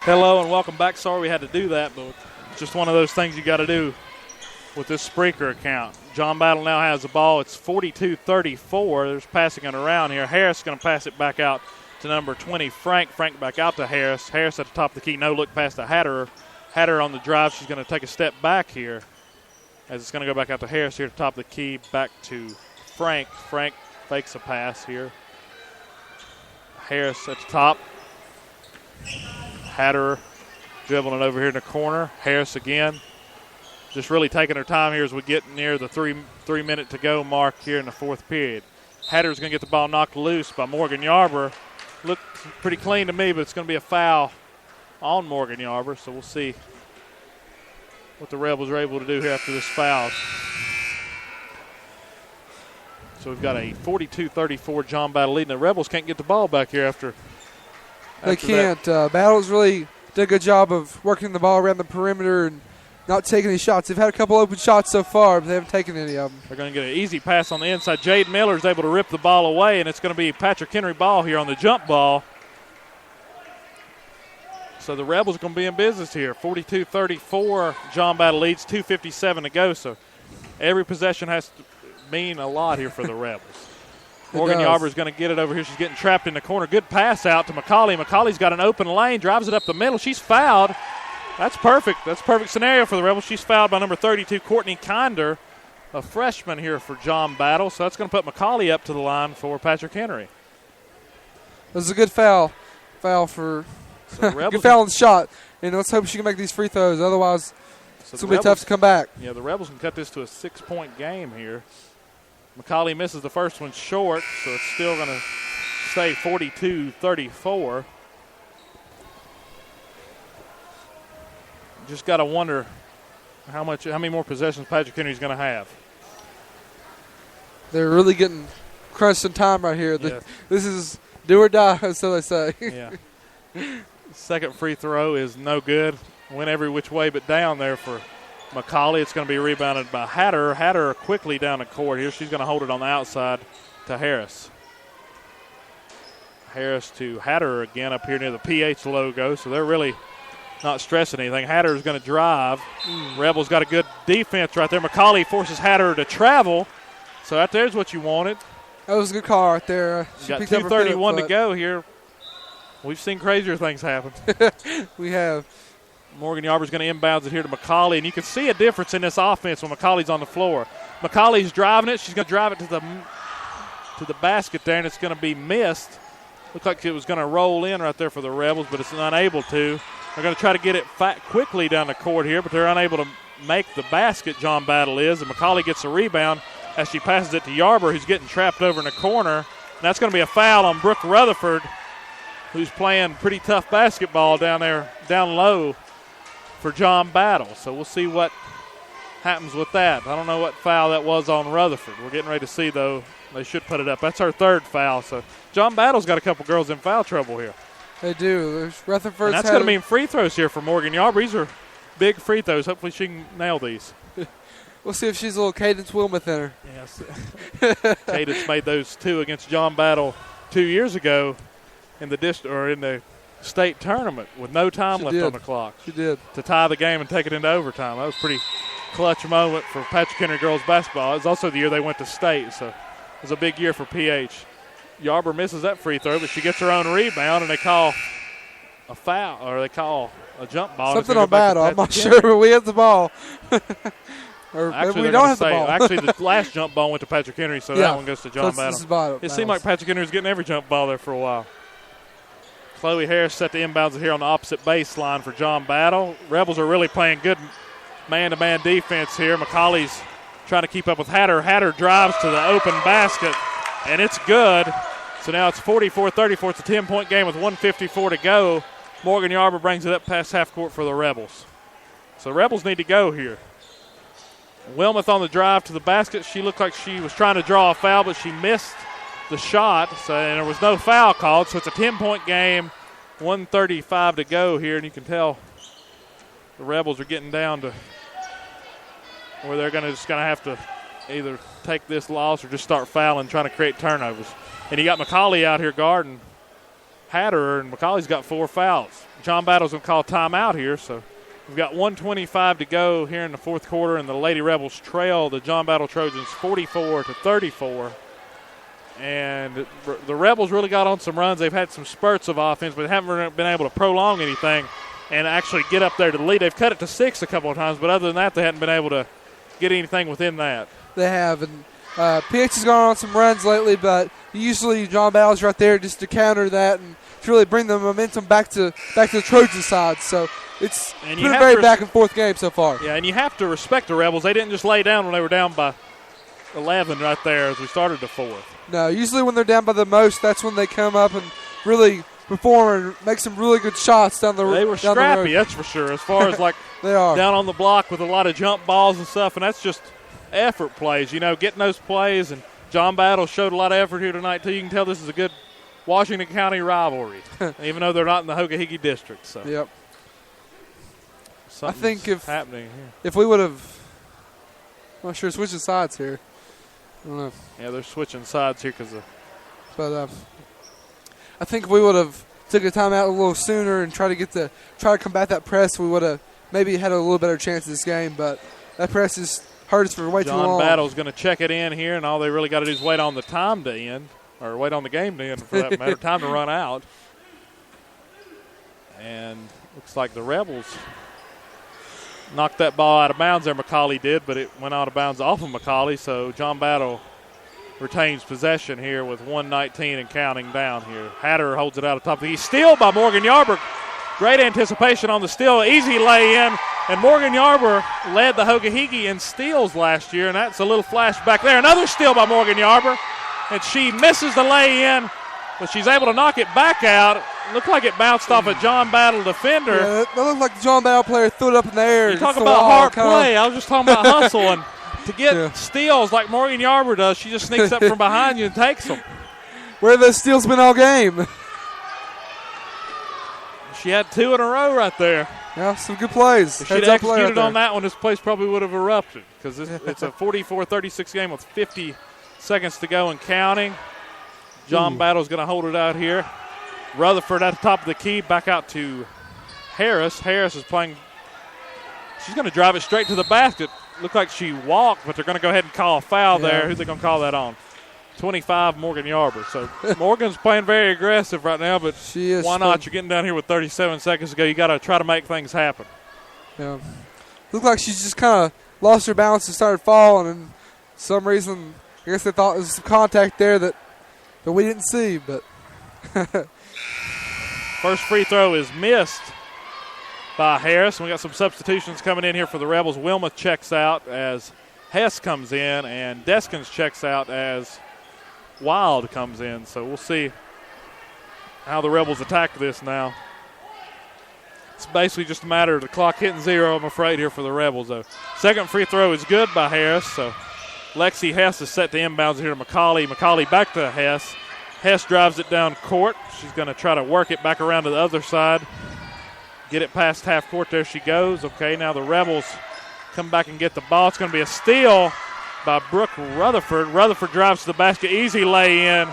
Hello and welcome back. Sorry we had to do that, but it's just one of those things you got to do with this Spreaker account. John Battle now has the ball. It's 42-34. There's passing it around here. Harris is going to pass it back out to number 20, Frank. Frank back out to Harris. Harris at the top of the key. No look past to Hatter. Hatter on the drive. She's going to take a step back here as it's going to go back out to Harris here at the top of the key. Back to Frank. Frank fakes a pass here. Harris at the top. Hatter dribbling it over here in the corner. Harris again. Just really taking her time here as we get near the three minute to go mark here in the fourth period. Hatter's going to get the ball knocked loose by Morgan Yarber. Looked pretty clean to me, but it's going to be a foul on Morgan Yarber, so we'll see what the Rebels are able to do here after this foul. So we've got a 42-34 John Battle lead, and the Rebels can't get the ball back here after they can't. Battle's really did a good job of working the ball around the perimeter and not taking any shots. They've had a couple open shots so far, but they haven't taken any of them. They're going to get an easy pass on the inside. Jade Miller is able to rip the ball away, and it's going to be Patrick Henry ball here on the jump ball. So the Rebels are going to be in business here. 42-34, John Battle leads, 2:57 to go. So every possession has to mean a lot here for the Rebels. Morgan Yarber is going to get it over here. She's getting trapped in the corner. Good pass out to McCauley. McCauley's got an open lane, drives it up the middle. She's fouled. That's perfect. That's a perfect scenario for the Rebels. She's fouled by number 32, Courtney Kinder, a freshman here for John Battle. So that's going to put McCauley up to the line for Patrick Henry. This is a good foul. For good foul on the shot. And let's hope she can make these free throws. Otherwise, it's going to be tough to come back. Yeah, the Rebels can cut this to a 6-point game here. McCauley misses the first one short, so it's still going to stay 42-34. Just got to wonder how many more possessions Patrick Henry's going to have. They're really getting crunched in time right here. Yes. This is do or die, so they say. Yeah. Second free throw is no good. Went every which way but down there for McCauley. It's going to be rebounded by Hatter. Hatter quickly down the court here. She's going to hold it on the outside to Harris. Harris to Hatter again up here near the PH logo. So they're really not stressing anything. Hatter is going to drive. Rebels got a good defense right there. McCauley forces Hatter to travel. So that there's what you wanted. That was a good call right there. Got 2:31 to go here. We've seen crazier things happen. We have. Morgan Yarber's going to inbounds it here to McCauley, and you can see a difference in this offense when McCauley's on the floor. McCauley's driving it. She's going to drive it to the basket there, and it's going to be missed. Looked like it was going to roll in right there for the Rebels, but it's unable to. They're going to try to get it quickly down the court here, but they're unable to make the basket, John Battle is, and McCauley gets a rebound as she passes it to Yarber, who's getting trapped over in the corner. And that's going to be a foul on Brooke Rutherford, who's playing pretty tough basketball down there, down low for John Battle. So we'll see what happens with that. I don't know what foul that was on Rutherford. We're getting ready to see, though. They should put it up. That's her third foul. So John Battle's got a couple girls in foul trouble here. They do. There's Rutherford's and that's going to mean free throws here for Morgan Yarber. These are big free throws. Hopefully she can nail these. We'll see if she's a little Cadence Wilmoth in her. Yes. Cadence made those two against John Battle 2 years ago in the state tournament with no time left on the clock. She did. To tie the game and take it into overtime. That was a pretty clutch moment for Patrick Henry girls basketball. It was also the year they went to state, so it was a big year for PH. Yarber misses that free throw, but she gets her own rebound, and they call a foul, or they call a jump ball. Something on Battle. I'm not sure, but we have the ball. Or actually, we don't have the ball. Actually, the last jump ball went to Patrick Henry, so that one goes to John Battle. It seemed like Patrick Henry was getting every jump ball there for a while. Chloe Harris set the inbounds here on the opposite baseline for John Battle. Rebels are really playing good man-to-man defense here. McCauley's trying to keep up with Hatter. Hatter drives to the open basket, and it's good. So now it's 44-34. It's a 10-point game with 1:54 to go. Morgan Yarber brings it up past half court for the Rebels. So the Rebels need to go here. Wilmoth on the drive to the basket. She looked like she was trying to draw a foul, but she missed the shot, and there was no foul called. So it's a 10-point game, 1:35 to go here, and you can tell the Rebels are getting down to where they're just going to have to either take this loss or just start fouling, trying to create turnovers. And you got McCauley out here guarding Hatterer, and McCauley's got 4 fouls. John Battle's going to call timeout here, so we've got 1:25 to go here in the fourth quarter, and the Lady Rebels trail the John Battle Trojans 44-34. And the Rebels really got on some runs. They've had some spurts of offense, but they haven't been able to prolong anything and actually get up there to the lead. They've cut it to 6 a couple of times, but other than that, they hadn't been able to get anything within that. They have, and PH has gone on some runs lately, but usually John Battle's right there just to counter that and to really bring the momentum back to the Trojan side. So it's been a very back-and-forth game so far. Yeah, and you have to respect the Rebels. They didn't just lay down when they were down by 11 right there as we started the fourth. No, usually when they're down by the most, that's when they come up and really perform and make some really good shots down the road. They were scrappy, that's for sure, as far as like they are down on the block with a lot of jump balls and stuff, and that's just effort plays, getting those plays. And John Battle showed a lot of effort here tonight, too. You can tell this is a good Washington County rivalry, even though they're not in the Hoga-Higgy district. So. Yep. Something's I think happening here. If we would have, I'm not sure, switching sides here. I don't know. Yeah, they're switching sides here because of. But I think if we would have took a timeout a little sooner and try to combat that press, we would have maybe had a little better chance of this game. But that press has hurt us for way too long. John Battle's going to check it in here, and all they really got to do is wait on the time to end, or wait on the game to end, for that matter. Time to run out. And looks like the Rebels knocked that ball out of bounds there, McCauley did, but it went out of bounds off of McCauley, so John Battle retains possession here with 1:19 and counting down here. Hatter holds it out of top of the key. Steal by Morgan Yarber. Great anticipation on the steal. Easy lay-in, and Morgan Yarber led the Hoga-Higgy in steals last year, and that's a little flashback there. Another steal by Morgan Yarber, and she misses the lay-in, but she's able to knock it back out. Looked like it bounced off a John Battle defender. Yeah, that looked like the John Battle player threw it up in the air. You talk about hard play. I was just talking about hustle. And to get steals like Morgan Yarber does, she just sneaks up from behind you and takes them. Where have those steals been all game? She had 2 in a row right there. Yeah, some good plays. If she'd executed on that one, this place probably would have erupted because it's a 44-36 game with 50 seconds to go and counting. John Battle's going to hold it out here. Rutherford at the top of the key, back out to Harris. Harris is playing. She's going to drive it straight to the basket. Looked like she walked, but they're going to go ahead and call a foul there. Who's they going to call that on? 25, Morgan Yarber. So Morgan's playing very aggressive right now, but she is. Why not? You're getting down here with 37 seconds to go. You got to try to make things happen. Yeah. Looked like she's just kind of lost her balance and started falling, and for some reason, I guess they thought there was some contact there that we didn't see, but. First free throw is missed by Harris. We got some substitutions coming in here for the Rebels. Wilma checks out as Hess comes in, and Deskins checks out as Wild comes in. So we'll see how the Rebels attack this now. It's basically just a matter of the clock hitting 0, I'm afraid, here for the Rebels, though. Second free throw is good by Harris, so Lexi Hess is set to inbounds here to McCauley. McCauley back to Hess. Hess drives it down court. She's going to try to work it back around to the other side. Get it past half court. There she goes. Okay, now the Rebels come back and get the ball. It's going to be a steal by Brooke Rutherford. Rutherford drives to the basket. Easy lay-in,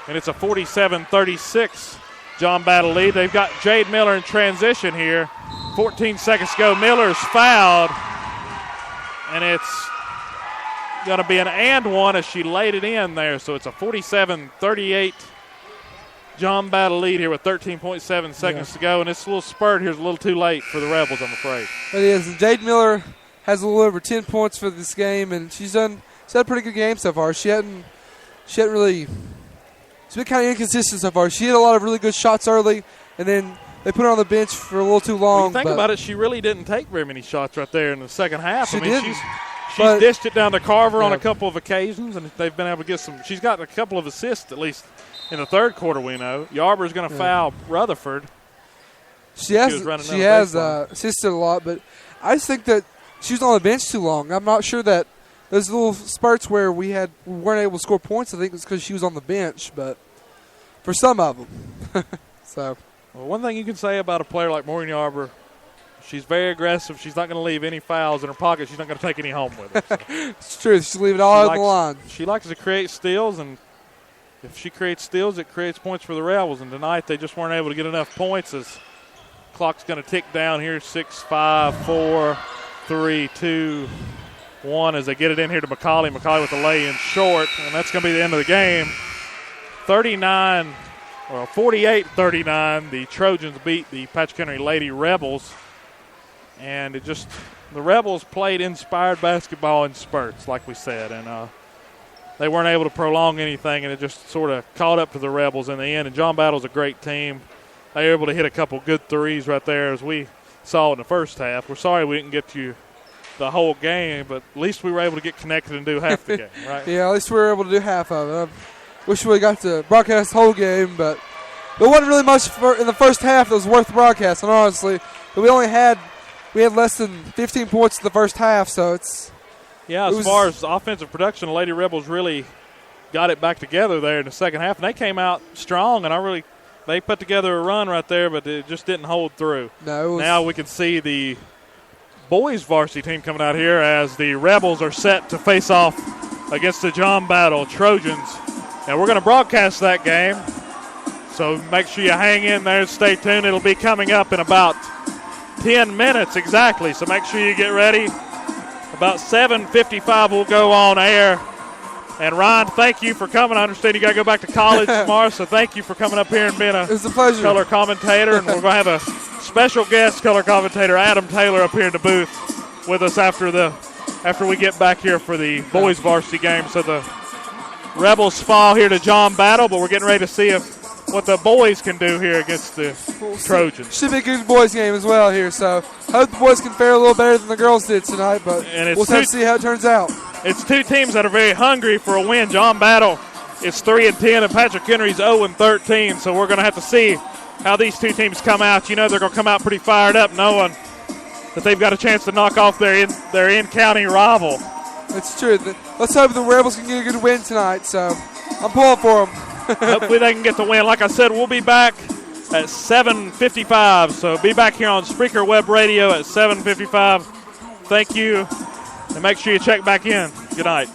and it's a 47-36 John Battle lead. They've got Jade Miller in transition here. 14 seconds to go. Miller's fouled, and it's going to be an and one as she laid it in there. So it's a 47-38 John Battle lead here with 13.7 seconds to go. And this little spurt here is a little too late for the Rebels, I'm afraid. It is. Jade Miller has a little over 10 points for this game, and she's had a pretty good game so far. She's been kind of inconsistent so far. She hit a lot of really good shots early, and then they put her on the bench for a little too long. When you think about it, she really didn't take very many shots right there in the second half. She didn't. She's dished it down to Carver on a couple of occasions, and they've been able to get some. She's got a couple of assists at least in the third quarter. We know Yarber's going to foul Rutherford. She has assisted a lot, but I just think that she was on the bench too long. I'm not sure that those little spurts where we weren't able to score points. I think it's because she was on the bench, but for some of them. So, well, one thing you can say about a player like Morgan Yarber, she's very aggressive. She's not going to leave any fouls in her pocket. She's not going to take any home with her. So. It's true. She'll leave it all on the line. She likes to create steals, and if she creates steals, it creates points for the Rebels. And tonight they just weren't able to get enough points as clock's going to tick down here. 6, 5, 4, 3, 2, 1 as they get it in here to McCauley. McCauley with the lay-in short, and that's going to be the end of the game. 48-39, the Trojans beat the Patrick Henry Lady Rebels. And the Rebels played inspired basketball in spurts, like we said, and they weren't able to prolong anything, and it just sort of caught up to the Rebels in the end. And John Battle's a great team. They were able to hit a couple good threes right there, as we saw in the first half. We're sorry we didn't get to the whole game, but at least we were able to get connected and do half the game, right? Yeah, at least we were able to do half of it. I wish we got to broadcast the whole game, but there wasn't really much in the first half that was worth broadcasting, honestly. We had less than 15 points in the first half, so it's – yeah, as far as offensive production, the Lady Rebels really got it back together there in the second half, and they came out strong, and they put together a run right there, but it just didn't hold through. No, now we can see the boys varsity team coming out here as the Rebels are set to face off against the John Battle Trojans. And we're going to broadcast that game, so make sure you hang in there and stay tuned. It'll be coming up in about 10 minutes exactly, so make sure you get ready. About 7:55 we'll go on air. And, Ryan, thank you for coming. I understand you got to go back to college tomorrow, so thank you for coming up here and being a color commentator. And we're going to have a special guest color commentator, Adam Taylor, up here in the booth with us after we get back here for the boys varsity game. So the Rebels fall here to John Battle, but we're getting ready to see what the boys can do here against the Trojans. Should be a good boys game as well here, so hope the boys can fare a little better than the girls did tonight, but we'll have to see how it turns out. It's two teams that are very hungry for a win. John Battle is 3-10, and Patrick Henry's 0-13, so we're going to have to see how these two teams come out. You know they're going to come out pretty fired up knowing that they've got a chance to knock off their in-county rival. It's true. Let's hope the Rebels can get a good win tonight, so I'm pulling for them. Hopefully they can get the win. Like I said, we'll be back at 7:55. So be back here on Spreaker Web Radio at 7:55. Thank you, and make sure you check back in. Good night.